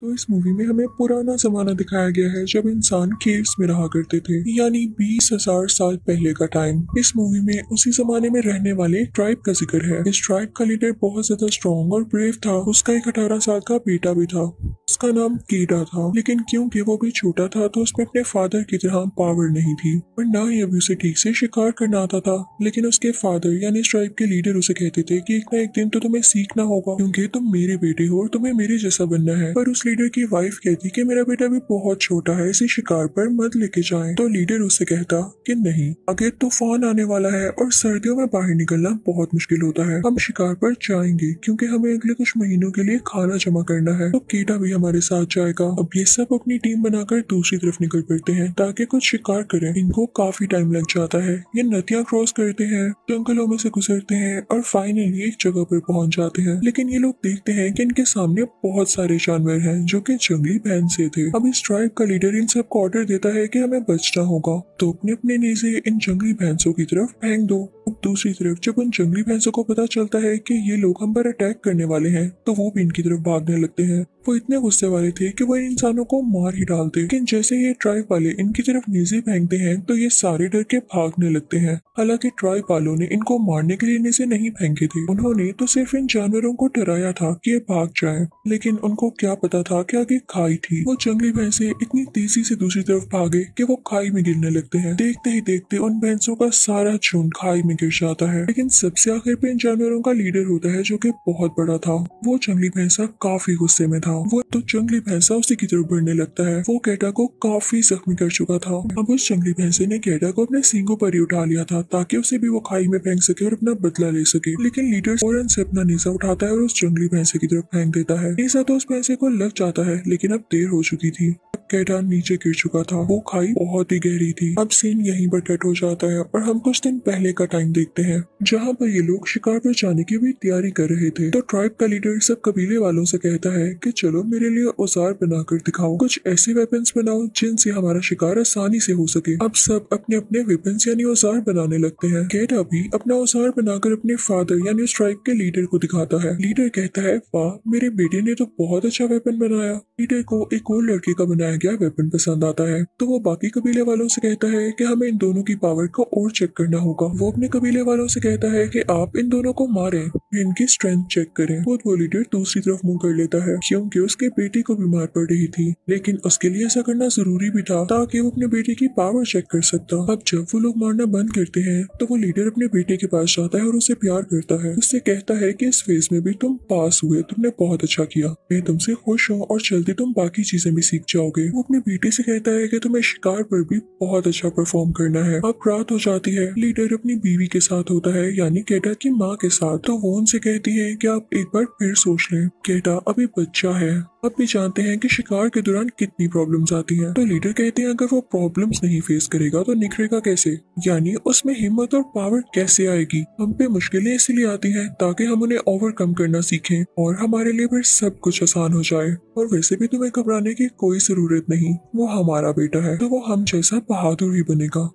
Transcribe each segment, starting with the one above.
तो इस मूवी में हमें पुराना जमाना दिखाया गया है जब इंसान केव्स में रहा करते थे, यानी 20,000 साल पहले का टाइम। इस मूवी में उसी जमाने में रहने वाले ट्राइब का जिक्र है। इस ट्राइब का लीडर बहुत ज्यादा स्ट्रॉन्ग और ब्रेव था। उसका एक 18 साल का बेटा भी था। उसका नाम केडा था, लेकिन क्योंकि वो भी छोटा था तो उसमें अपने फादर की तरह पावर नहीं थी और ना ही अभी उसे ठीक से शिकार करना आता था। लेकिन उसके फादर यानी इस ट्राइब के लीडर उसे कहते थे कि एक ना एक दिन तो तुम्हें सीखना होगा, क्योंकि तुम मेरे बेटे हो और तुम्हें मेरे जैसा बनना है। पर उस लीडर की वाइफ कहती कि मेरा बेटा भी बहुत छोटा है, इसे शिकार पर मत लेके जाएं। तो लीडर उससे कहता कि नहीं, आगे तूफान आने वाला है और सर्दियों में बाहर निकलना बहुत मुश्किल होता है। हम शिकार पर जाएंगे क्योंकि हमें अगले कुछ महीनों के लिए खाना जमा करना है। तो केटा भी हमारे साथ जाएगा। अब ये सब अपनी टीम बनाकर दूसरी तरफ निकल पड़ते हैं ताकि कुछ शिकार करें। इनको काफी टाइम लग जाता है। ये नदियां क्रॉस करते हैं, जंगलों में से गुजरते हैं और फाइनली एक जगह पर पहुंच जाते हैं। लेकिन ये लोग देखते हैं कि इनके सामने बहुत सारे जानवर हैं जो कि जंगली भैंस से थे। अब इस ट्राइब का लीडर इन सबको ऑर्डर देता है कि हमें बचना होगा, तो अपने अपने नेज़े इन जंगली भैंसों की तरफ फेंक दो। अब दूसरी तरफ जब उन जंगली भैंसों को पता चलता है कि ये लोग हम पर अटैक करने वाले हैं, तो वो भी इनकी तरफ भागने लगते हैं। वो इतने गुस्से वाले थे कि वो इन इंसानों को मार ही डालते। लेकिन जैसे ये ट्राइब वाले इनकी तरफ नेज़े फेंकते हैं तो ये सारे डर के भागने लगते हैं। हालांकि ट्राइब वालों ने इनको मारने के लिए नेज़े नहीं फेंके थे, उन्होंने तो सिर्फ इन जानवरों को डराया था कि ये भाग जाएं। लेकिन उनको क्या पता था कि आगे खाई थी। वो जंगली भैंसे इतनी तेजी से दूसरी तरफ भागे कि वो खाई में गिरने लगते हैं। देखते ही देखते उन भैंसों का सारा झुंड खाई में गिर जाता है। लेकिन सबसे आखिर पे इन जानवरों का लीडर होता है जो कि बहुत बड़ा था। वो जंगली भैंसा काफी गुस्से में था। वो तो जंगली भैंसा उसी की तरफ बढ़ने लगता है। वो कैटा को काफी जख्मी कर चुका था। अब उस जंगली भैंसे ने कैटा को अपने सींगों पर ही उठा लिया था ताकि उसे भी वो खाई में फेंक सके और अपना बदला ले सके। लेकिन लीडर फौरन से अपना नेजा उठाता है और उस जंगली भैंसे की तरफ फेंक देता है। नेजा तो उस भैंसे को लग जाता है, लेकिन अब देर हो चुकी थी। कैटा नीचे गिर चुका था। वो खाई बहुत ही गहरी थी। अब सीन यहीं पर कट हो जाता है और हम कुछ दिन पहले का टाइम देखते हैं, जहाँ पर ये लोग शिकार पर जाने की भी तैयारी कर रहे थे। तो ट्राइब का लीडर सब कबीले वालों से कहता है कि चलो मेरे लिए औजार बनाकर दिखाओ, कुछ ऐसे वेपन्स बनाओ जिनसे हमारा शिकार आसानी से हो सके। अब सब अपने अपने वेपन्स यानी औजार बनाने लगते हैं। कैटा भी अपना औजार बनाकर अपने फादर यानी उस ट्राइब के लीडर को दिखाता है। लीडर कहता है, वाह, मेरे बेटे ने तो बहुत अच्छा वेपन बनाया। लीडर को एक और लड़के का बनाया गया वेपन पसंद आता है, तो वो बाकी कबीले वालों से कहता है कि हमें इन दोनों की पावर को और चेक करना होगा। वो अपने कबीले वालों से कहता है कि आप इन दोनों को मारें, इनकी स्ट्रेंथ चेक करें। वो लीडर दूसरी तरफ मुंह कर लेता है क्योंकि उसके बेटे को बीमार पड़ रही थी, लेकिन उसके लिए ऐसा करना जरूरी भी था ताकि वो अपने बेटे की पावर चेक कर सकता। अब जब वो लोग मारना बंद करते हैं तो वो लीडर अपने बेटे के पास जाता है और उसे प्यार करता है। उससे कहता है कि इस फेज में भी तुम पास हुए, तुमने बहुत अच्छा किया, मैं तुमसे खुश हूँ और जल्दी तुम बाकी चीजें भी सीख जाओगे। वो अपने बेटे से कहता है कि तुम्हें शिकार पर भी बहुत अच्छा परफॉर्म करना है। अब रात हो जाती है। लीडर अपनी बीवी के साथ होता है यानी केटा की माँ के साथ। तो वो उनसे कहती है कि आप एक बार फिर सोच लें, केटा अभी बच्चा है। अब भी जानते हैं कि शिकार के दौरान कितनी प्रॉब्लम्स आती हैं। तो लीडर कहते हैं अगर वो प्रॉब्लम्स नहीं फेस करेगा तो निखरेगा कैसे, यानी उसमें हिम्मत और पावर कैसे आएगी। हम पे मुश्किलें इसलिए आती हैं ताकि हम उन्हें ओवरकम करना सीखें और हमारे लिए फिर सब कुछ आसान हो जाए। और वैसे भी तुम्हें घबराने की कोई जरूरत नहीं, वो हमारा बेटा है तो वो हम जैसा बहादुर ही बनेगा।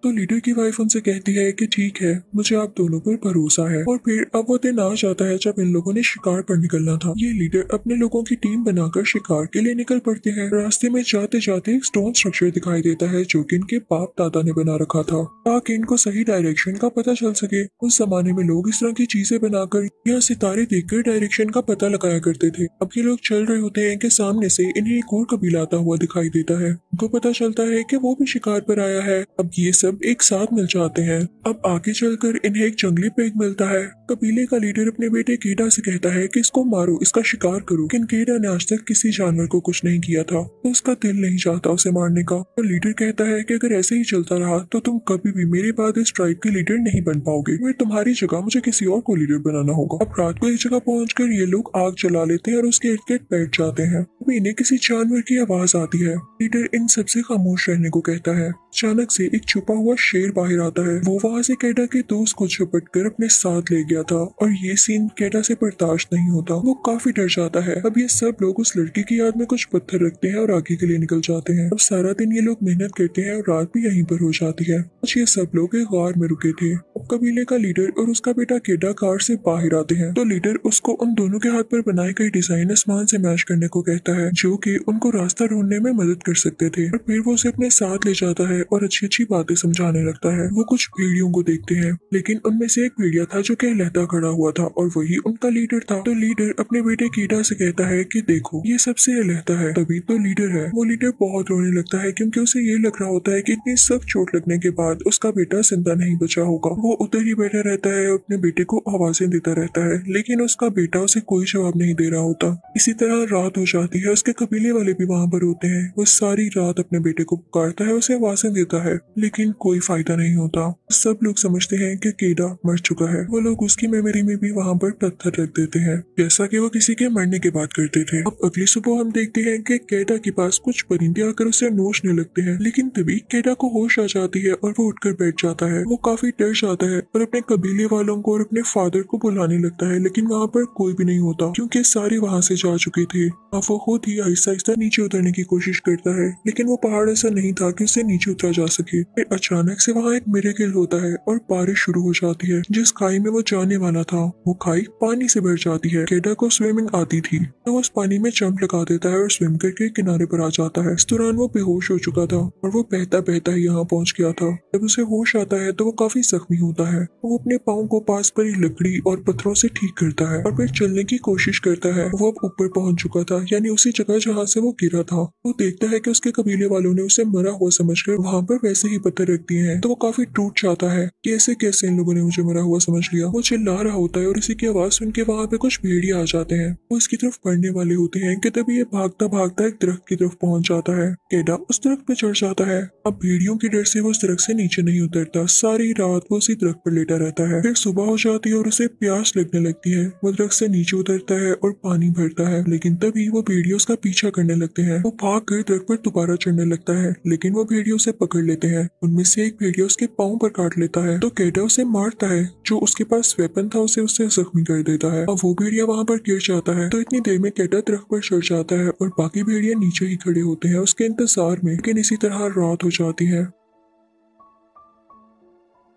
तो लीडर की वाइफ उनसे कहती है कि ठीक है, मुझे आप दोनों पर भरोसा है। और फिर अब वो दिन आ जाता है जब इन लोगों ने शिकार पर निकलना था। ये लीडर अपने लोगों की टीम बनाकर शिकार के लिए निकल पड़ते हैं। रास्ते में जाते जाते एक स्टोन स्ट्रक्चर दिखाई देता है जो कि इनके बाप दादा ने बना रखा था ताकि इनको सही डायरेक्शन का पता चल सके। उस जमाने में लोग इस तरह की चीजें बनाकर या सितारे देखकर डायरेक्शन का पता लगाया करते थे। अब ये लोग चल रहे होते हैं कि सामने से इन्हें एक और कबीला आता हुआ दिखाई देता है। उनको पता चलता है कि वो भी शिकार पर आया है। अब ये सब एक साथ मिल जाते हैं। अब आगे चलकर इन्हें एक जंगली पेग मिलता है। कबीले का लीडर अपने बेटे केडा से कहता है कि इसको मारो, इसका शिकार करो। लेकिन केडा ने आज तक किसी जानवर को कुछ नहीं किया था, तो उसका दिल नहीं चाहता उसे मारने का। तो लीडर कहता है कि अगर ऐसे ही चलता रहा तो तुम कभी भी मेरे बाद इस ट्राइब के लीडर नहीं बन पाओगे। फिर तुम्हारी जगह मुझे किसी और को लीडर बनाना होगा। अब रात को एक जगह पहुंचकर ये लोग आग जला लेते हैं और उसके इर्द गिर्द बैठ जाते हैं। तभी इन्हें किसी जानवर की आवाज आती है। लीडर इन सबसे खामोश रहने को कहता है। अचानक से एक छुपा हुआ शेर बाहर आता है। वो वहाँ से कैडा के दोस्त को झपट कर अपने साथ ले गया था और ये सीन कैडा से बर्दाश्त नहीं होता। वो काफी डर जाता है। अब ये सब लोग उस लड़की की याद में कुछ पत्थर रखते हैं और आगे के लिए निकल जाते हैं। अब सारा दिन ये लोग मेहनत करते हैं और रात भी यहीं पर हो जाती है। आज ये सब लोग एक गार में रुके थे। अब कबीले का लीडर और उसका बेटा कैडा कार से बाहर आते हैं तो लीडर उसको उन दोनों के हाथ पर बनाए गए डिजाइन आसमान से मैच करने को कहता है, जो कि उनको रास्ता ढूंढने में मदद कर सकते थे। और फिर वो उसे अपने साथ ले जाता है और अच्छी अच्छी बातें समझाने लगता है। वो कुछ भेड़ियों को देखते हैं, लेकिन उनमें से एक भेड़िया था जो कि लहता खड़ा हुआ था और वही उनका लीडर था। तो लीडर अपने बेटे कीडा से कहता है कि देखो ये सबसे लहता है, तभी तो लीडर है। वो लीडर बहुत रोने लगता है क्योंकि उसे ये लग रहा होता है कि इतनी सख्त चोट लगने के बाद उसका बेटा जिंदा नहीं बचा होगा। वो उधर ही बैठा रहता है और अपने बेटे को आवाजें देता रहता है, लेकिन उसका बेटा उसे कोई जवाब नहीं दे रहा होता। इसी तरह रात हो जाती है। उसके कबीले वाले भी वहाँ पर होते हैं। वो सारी रात अपने बेटे को पुकारता है, उसे आवाजें देता है, लेकिन कोई फायदा नहीं होता। सब लोग समझते हैं कि केडा मर चुका है। वो लोग उसकी मेमोरी में भी वहाँ पर पत्थर रख देते हैं, जैसा कि वो किसी के मरने के बाद करते थे। अब अगली सुबह हम देखते हैं कि केडा के पास कुछ परिंदे आकर उसे नोचने लगते हैं, लेकिन तभी केडा को होश आ जाती है और वो उठकर बैठ जाता है। वो काफी डर जाता है और अपने कबीले वालों को और अपने फादर को बुलाने लगता है, लेकिन वहाँ पर कोई भी नहीं होता क्योंकि सारे वहाँ से जा चुके थे। अब वो खुद ही आहिस्ता आहिस्ता नीचे उतरने की कोशिश करता है, लेकिन वो पहाड़ ऐसा नहीं था कि उससे नीचे उतरा जा सके। फिर अचानक से वहाँ एक मिरेकल होता है और बारिश शुरू हो जाती है। जिस खाई में वो जाने वाला था वो खाई पानी से भर जाती है। केडा को स्विमिंग आती थी तो वो उस पानी में जंप लगा देता है और स्विम करके किनारे पर आ जाता है। इस दौरान वो बेहोश हो चुका था और वो बहता बहता ही यहाँ पहुँच गया था। जब उसे होश आता है तो वो काफी जख्मी होता है। वो अपने पाँव को पास पर ही लकड़ी और पत्थरों से ठीक करता है और फिर चलने की कोशिश करता है। वो अब ऊपर पहुंच चुका था, यानी उसी जगह जहाँ से वो गिरा था। वो देखता है कि उसके कबीले वालों ने उसे मरा हुआ समझकर वहाँ पर वैसे ही पत्थर रख दिए हैं। तो वो काफी टूट जाता है कि ऐसे कैसे इन लोगों ने मुझे मरा हुआ समझ लिया। वो चिल्ला रहा होता है और इसी की आवाज सुन के वहाँ पे कुछ भेड़िया आ जाते हैं। वो इसकी तरफ बढ़ने वाले होते हैं कि तभी ये भागता भागता एक दरख्त की तरफ पहुंच जाता है। केडा उस दरख्त पे चढ़ जाता है। अब भेड़ियों के डर से वो उस दरख्त से नीचे नहीं उतरता। सारी रात वो उसी दरख्त पर लेटा रहता है। फिर सुबह हो जाती है और उसे प्यास लगने लगती है। वो दरख्त से नीचे उतरता है और पानी भरता है, लेकिन तभी वो भेड़िया उसका पीछा करने लगते हैं। वो भाग कर दरख्त पर दोबारा चढ़ने लगता है, लेकिन वो भेड़िया उसे पकड़ लेते हैं। उनमें से एक भेड़िया उसके पाँव पर काट लेता है तो केडा उसे मारता है। जो उसके पास वेपन था उसे जख्मी कर देता है। अब वो भेड़िया वहाँ पर गिर जाता है तो इतनी देर में केडा दरख्त पर चढ़ जाता है और बाकी भेड़िया नीचे ही खड़े होते हैं उसके इंतजार में। लेकिन इसी तरह रात हो जाती है।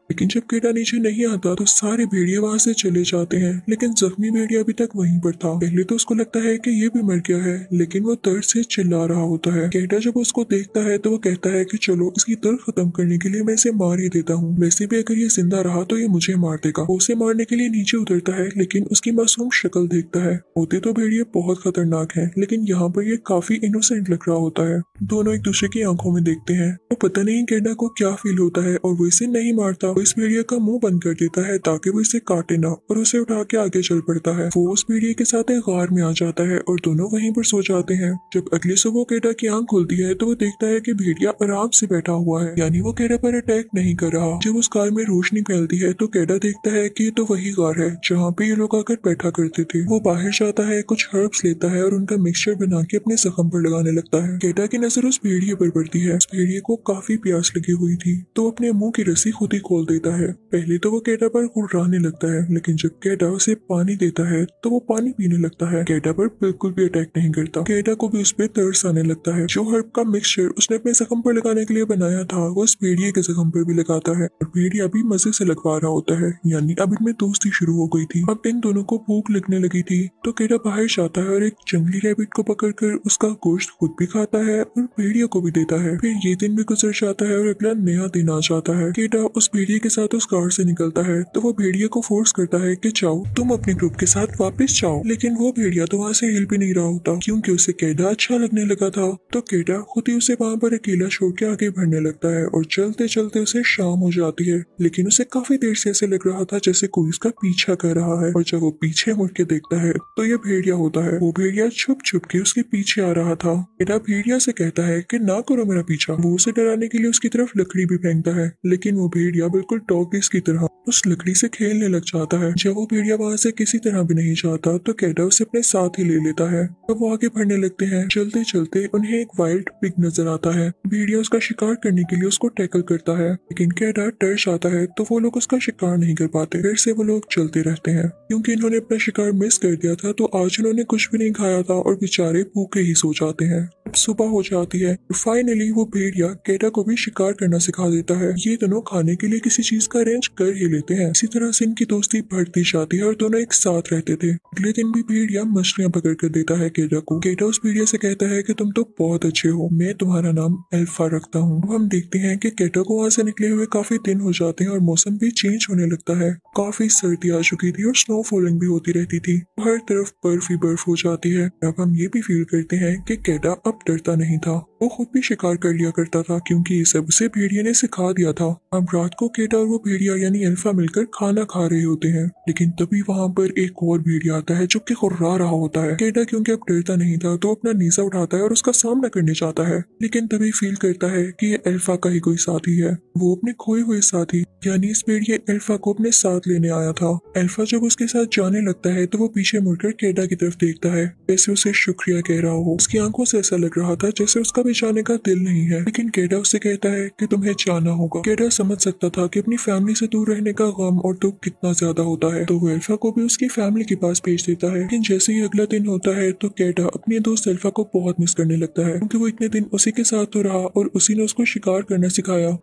लेकिन जब केडा नीचे नहीं आता तो सारे भेड़िए वहां से चले जाते हैं, लेकिन जख्मी भेड़िया अभी तक वहीं पर था। पहले तो उसको लगता है कि ये भी मर गया है, लेकिन वो दर्द से चिल्ला रहा होता है। केडा जब उसको देखता है तो वो कहता है कि चलो इसकी दर्द खत्म करने के लिए मैं इसे मार ही देता हूँ। वैसे भी अगर ये जिंदा रहा तो ये मुझे मार देगा। वो उसे मारने के लिए नीचे उतरता है, लेकिन उसकी मासूम शक्ल देखता है। होते तो भेड़िए बहुत खतरनाक है, लेकिन यहाँ पर ये काफी इनोसेंट लग रहा होता है। दोनों एक दूसरे की आंखों में देखते हैं। वो पता नहीं केडा को क्या फील होता है और वो इसे नहीं मारता। इस भेड़िया का मुंह बंद कर देता है ताकि वो इसे काटे ना, और उसे उठा के आगे चल पड़ता है। वो उस भेड़िए के साथ एक गार में आ जाता है और दोनों वहीं पर सो जाते हैं। जब अगली सुबह केडा की आंख खुलती है तो वो देखता है कि भेड़िया आराम से बैठा हुआ है, यानी वो केडा पर अटैक नहीं कर रहा। जब उस गार में रोशनी फैलती है तो केडा देखता है कि ये तो वही गार है जहाँ पे ये लोग आकर बैठा करते थे। वो बाहर जाता है, कुछ हर्ब्स लेता है और उनका मिक्सचर बना के अपने जख्म पर लगाने लगता है। केडा की नजर उस भेड़िए पर पड़ती है। उस भेड़िए को काफी प्यास लगी हुई थी तो अपने मुंह की रस्सी खुद ही खोल देता है। पहले तो वो केडा पर गुर्राने लगता है, लेकिन जब केडा उसे पानी देता है तो वो पानी पीने लगता है। केडा पर बिल्कुल भी अटैक नहीं करता। केडा को भी उस पर तरस आने लगता है। जो हर्ब का मिक्सचर उसने अपने जख्म पर लगाने के लिए बनाया था वो उस भेड़िए के जख्म पर भी लगाता है और भेड़िया भी मजे से लगवा रहा होता है, यानी अब इनमें दोस्ती शुरू हो गई थी। अब इन दोनों को भूख लगने लगी थी तो केडा बाहर जाता है और एक जंगली रैबिट को पकड़कर उसका गोश्त खुद भी खाता है और भेड़िया को भी देता है। फिर ये दिन भी गुजर जाता है और अगला नया दिन आ जाता है। केडा उस भेड़िए के साथ उस गाड़ से निकलता है तो वो भेड़िया को फोर्स करता है कि जाओ तुम अपने ग्रुप के साथ वापस जाओ, लेकिन वो भेड़िया तो वहाँ से हिल भी नहीं रहा होता क्योंकि उसे केडा अच्छा लगने लगा था। तो केडा खुद ही उसे वहाँ पर अकेला छोड़ के आगे बढ़ने लगता है और चलते चलते उसे शाम हो जाती है, लेकिन उसे काफी देर से ऐसे लग रहा था जैसे कोई उसका पीछा कर रहा है। और जब वो पीछे मुड़ के देखता है तो ये भेड़िया होता है। वो भेड़िया छुप छुप के उसके पीछे आ रहा था। केडा भेड़िया से कहता है कि ना करो मेरा पीछा। वो उसे डराने के लिए उसकी तरफ लकड़ी भी फेंकता है, लेकिन वो भेड़िया बिल्कुल डॉगीज की तरह उस लकड़ी से खेलने लग जाता है। जब वो भेड़िया वहाँ से किसी तरह भी नहीं जाता तो कैटा उसे अपने साथ ही ले लेता है। अब वो आगे बढ़ने लगते हैं। चलते चलते उन्हें एक वाइल्ड पिग नजर आता है। भेड़िया उसका शिकार करने के लिए उसको टैकल करता है, लेकिन कैटा डर जाता है तो वो लोग उसका शिकार नहीं कर पाते। फिर से वो लोग चलते रहते हैं। क्योंकि इन्होंने अपना शिकार मिस कर दिया था तो आज उन्होंने कुछ भी नहीं खाया था और बेचारे भूखे ही सो जाते हैं। अब सुबह हो जाती है। फाइनली वो भेड़िया कैटा को भी शिकार करना सिखा देता है। ये दोनों खाने के लिए किसी चीज का अरेंज कर ही लेते हैं। इसी तरह से इनकी दोस्ती बढ़ती जाती है और दोनों एक साथ रहते थे। अगले दिन भी भेड़िया मछलियां पकड़ कर देता है कैटा को। कैटा उस भेड़िया से कहता है कि तुम तो बहुत अच्छे हो, मैं तुम्हारा नाम अल्फा रखता हूँ। अब हम देखते हैं कि कैटा को वहाँ से निकले हुए काफी दिन हो जाते हैं और मौसम भी चेंज होने लगता है। काफी सर्दी आ चुकी थी और स्नो फॉलिंग भी होती रहती थी। हर तरफ बर्फ ही बर्फ हो जाती है। अब हम ये भी फील करते हैं कि कैटा अब डरता नहीं था। वो खुद भी शिकार कर लिया करता था क्योंकि ये सब उसे भेड़िया ने सिखा दिया था। अब रात को कैटा और वो भेड़िया यानी अल्फा मिलकर खाना खा रहे होते हैं, लेकिन तभी वहाँ पर एक और भेड़िया आता है जो कि खुर्रा रहा होता है। कैटा क्योंकि अब डरता नहीं था तो अपना नीसा उठाता है और उसका सामना करने चाहता है, लेकिन तभी फील करता है कि ये अल्फा का ही कोई साथी है। वो अपने खोए हुए साथी यानी इस भेड़िया अल्फा को अपने साथ लेने आया था। अल्फा जब उसके साथ जाने लगता है तो वो पीछे मुड़कर कैटा की तरफ देखता है, जैसे उसे शुक्रिया कह रहा हो। उसकी आंखों से ऐसा लग रहा था जैसे उसका भी जाने का दिल नहीं है, लेकिन कैटा उससे कहता है कि तुम्हें जाना होगा। कैटा समझ सकता था कि अपनी फैमिली से दूर रहने का गम और दुख कितना ज्यादा होता है, तो वो अल्फा को भी उसकी फैमिली के पास भेज देता है। लेकिन जैसे ही अगला दिन होता है तो कैटा अपने दोस्त अल्फा को बहुत मिस करने लगता है, क्योंकि वो इतने दिन उसी के साथ तो रहा और उसी ने उसको शिकार करना सिखाया।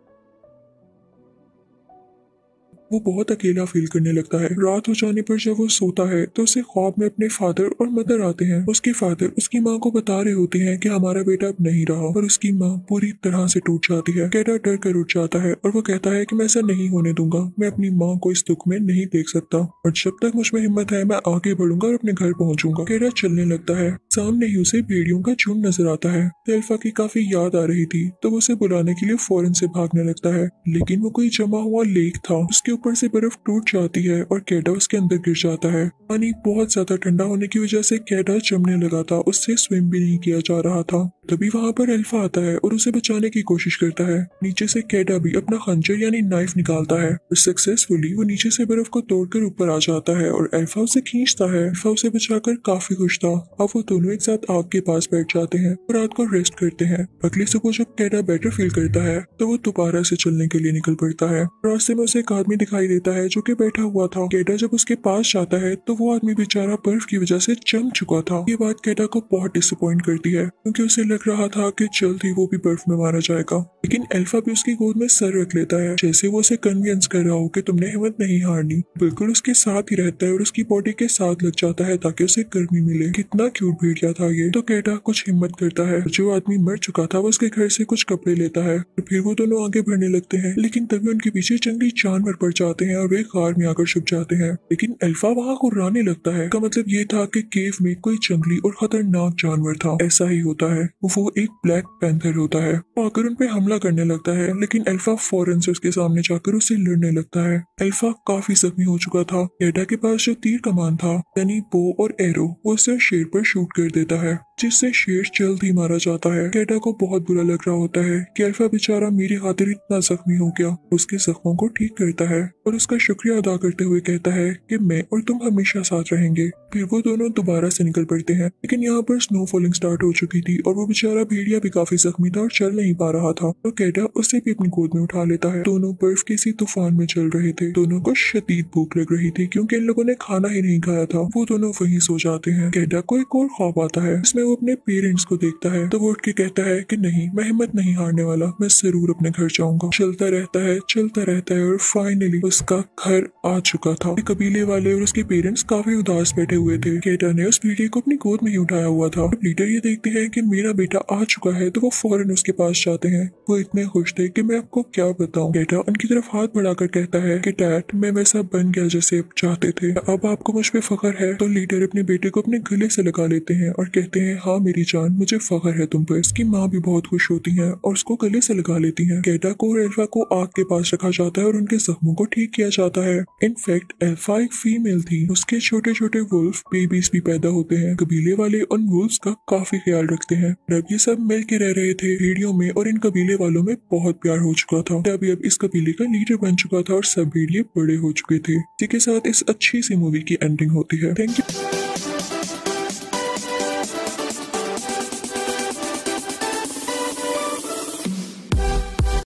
वो बहुत अकेला फील करने लगता है। रात हो जाने पर जब वो सोता है तो उसे ख्वाब में अपने फादर और मदर आते हैं। उसके फादर उसकी माँ को बता रहे होते हैं कि हमारा बेटा अब नहीं रहा, और उसकी माँ पूरी तरह से टूट जाती है। कैटा डर कर उठ जाता है और वो कहता है कि मैं ऐसा नहीं होने दूंगा, मैं अपनी माँ को इस दुख में नहीं देख सकता और जब तक मुझ में हिम्मत है मैं आगे बढ़ूंगा और अपने घर पहुंचूंगा। कैटा चलने लगता है। सामने ही उसे भेड़ियों का झुंड नजर आता है। अल्फा की काफी याद आ रही थी तो वो उसे बुलाने के लिए फौरन से भागने लगता है, लेकिन वो कोई जमा हुआ लेक था। उसके ऊपर से बर्फ टूट जाती है और कैटा उसके अंदर गिर जाता है। पानी बहुत ज्यादा ठंडा होने की वजह से कैटा जमने लगा था, उससे स्विम भी नहीं किया जा रहा था। तभी वहाँ पर अल्फा आता है और उसे बचाने की कोशिश करता है। नीचे से कैटा भी अपना खंजर यानी नाइफ निकालता है और सक्सेसफुली वो नीचे से बर्फ को तोड़कर ऊपर आ जाता है और अल्फा उसे खींचता है। अल्फा उसे बचाकर काफी खुश था। अब वो दोनों एक साथ आग के पास बैठ जाते हैं और रात को रेस्ट करते हैं। अगली सुबह जब कैटा बेटर फील करता है तो वो दोबारा से चलने के लिए निकल पड़ता है। रास्ते में उसे एक आदमी दिखाई देता है जो कि बैठा हुआ था। कैटा जब उसके पास जाता है तो वो आदमी बेचारा बर्फ की वजह से जम चुका था। ये बात कैटा को बहुत डिसअपॉइंट करती है क्योंकि उसे लग रहा था कि जल्द ही वो भी बर्फ में मारा जाएगा, लेकिन अल्फा भी उसकी गोद में सर रख लेता है, जैसे वो उसे कन्विंस कर रहा हो कि तुमने हिम्मत नहीं हारनी। बिल्कुल उसके साथ ही रहता है और उसकी बॉडी के साथ लग जाता है ताकि उसे गर्मी मिले। कितना क्यूट भेड़िया था ये। तो कैटा कुछ हिम्मत करता है। जो आदमी मर चुका था वो उसके घर से कुछ कपड़े लेता है और फिर वो दोनों आगे बढ़ने लगते हैं, लेकिन तभी उनके पीछे जंगली जानवर पड़ जाते हैं और वे कार में आकर छुप जाते हैं। लेकिन अल्फा वहाँ गुर्राने लगता है। का मतलब ये था कि केव में कोई जंगली और खतरनाक जानवर था। ऐसा ही होता है, वो एक ब्लैक पैंथर होता है। वो आकर उन पे हमला करने लगता है, लेकिन अल्फा फौरन से उसके सामने जाकर उससे लड़ने लगता है। अल्फा काफी जख्मी हो चुका था। कैटा के पास जो तीर कमान था यानी बो और एरो, वो उसे शेर पर शूट कर देता है, जिससे शेर जल्द ही मारा जाता है। कैटा को बहुत बुरा लग रहा होता है कि अल्फा बेचारा मेरी खातिर इतना जख्मी हो गया। उसके जख्मों को ठीक करता है और उसका शुक्रिया अदा करते हुए कहता है कि मैं और तुम हमेशा साथ रहेंगे। फिर वो दोनों दोबारा से निकल पड़ते हैं, लेकिन यहाँ पर स्नो फॉलिंग स्टार्ट हो चुकी थी और वो बेचारा भेड़िया भी काफी जख्मी था और चल नहीं पा रहा था। तो कैटा उसे भी अपनी गोद में उठा लेता है। दोनों बर्फ के सी तूफान में चल रहे थे। दोनों को शदीद भूख लग रही थी क्योंकि इन लोगों ने खाना ही नहीं खाया था। वो दोनों वहीं सो जाते हैं। कैटा को एक और ख्वाब आता है, इसमें वो अपने पेरेंट्स को देखता है। तो वो उठ के कहता है कि नहीं, मैं हिम्मत नहीं हारने वाला, मैं जरूर अपने घर जाऊंगा। चलता रहता है और फाइनली उसका घर आ चुका था। कबीले वाले और उसके पेरेंट्स काफी उदास बैठे हुए थे। कैटा ने उस भेड़िए को अपनी गोद में ही उठाया हुआ था। जब लीडर ये देखते हैं कि मेरा बेटा आ चुका है तो वो फौरन उसके पास जाते हैं। वो इतने खुश थे कि मैं आपको क्या बताऊं। कैटा उनकी तरफ हाथ बढ़ाकर कहता है कि डैड, मैं वैसा बन गया जैसे आप चाहते थे, अब आपको मुझ पे फख्र है। तो लीडर अपने बेटे को अपने गले से लगा लेते हैं और कहते हैं हाँ मेरी जान, मुझे फख्र है तुम पर। इसकी माँ भी बहुत खुश होती है और उसको गले से लगा लेती है। कैटा को और एल्फा को आग के पास रखा जाता है और उनके जख्मों को ठीक किया जाता है। इनफैक्ट एल्फा एक फीमेल थी। उसके छोटे छोटे वुल्फ बेबीज भी पैदा होते हैं। कबीले वाले उन वुल्फ्स का काफी ख्याल रखते हैं। अब ये सब मिल के रह रहे थे भेड़ियों में और इन कबीले वालों में बहुत प्यार हो चुका था। तभी अब इस कबीले का लीडर बन चुका था और सब भेड़िए बड़े हो चुके थे। इसी के साथ इस अच्छी सी मूवी की एंडिंग होती है। Thank you.